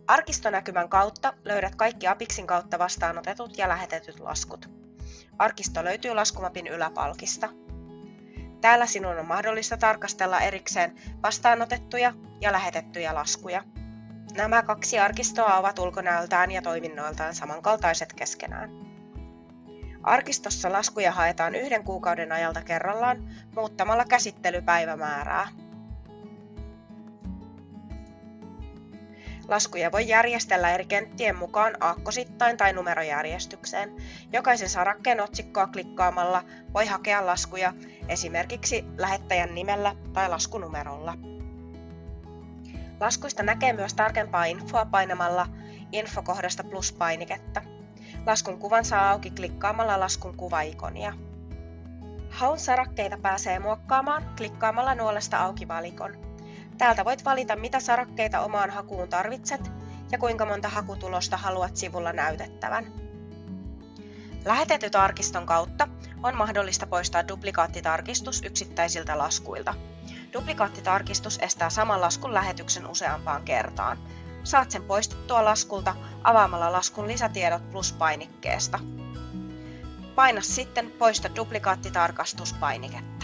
Arkistonäkymän kautta löydät kaikki Apixin kautta vastaanotetut ja lähetetyt laskut. Arkisto löytyy laskumapin yläpalkista. Täällä sinun on mahdollista tarkastella erikseen vastaanotettuja ja lähetettyjä laskuja. Nämä kaksi arkistoa ovat ulkonäöltään ja toiminnoiltaan samankaltaiset keskenään. Arkistossa laskuja haetaan 1 kuukauden ajalta kerrallaan muuttamalla käsittelypäivämäärää. Laskuja voi järjestellä eri kenttien mukaan aakkosittain tai numerojärjestykseen. Jokaisen sarakkeen otsikkoa klikkaamalla voi hakea laskuja esimerkiksi lähettäjän nimellä tai laskunumerolla. Laskuista näkee myös tarkempaa infoa painamalla infokohdasta pluspainiketta. Laskun kuvan saa auki klikkaamalla laskun kuvaikonia. Haun sarakkeita pääsee muokkaamaan klikkaamalla nuolesta auki valikon. Täältä voit valita, mitä sarakkeita omaan hakuun tarvitset ja kuinka monta hakutulosta haluat sivulla näytettävän. Lähetetyt arkiston kautta on mahdollista poistaa duplikaattitarkistus yksittäisiltä laskuilta. Duplikaattitarkistus estää saman laskun lähetyksen useampaan kertaan. Saat sen poistettua laskulta avaamalla laskun lisätiedot pluspainikkeesta. Paina sitten Poista duplikaattitarkastus -painiketta.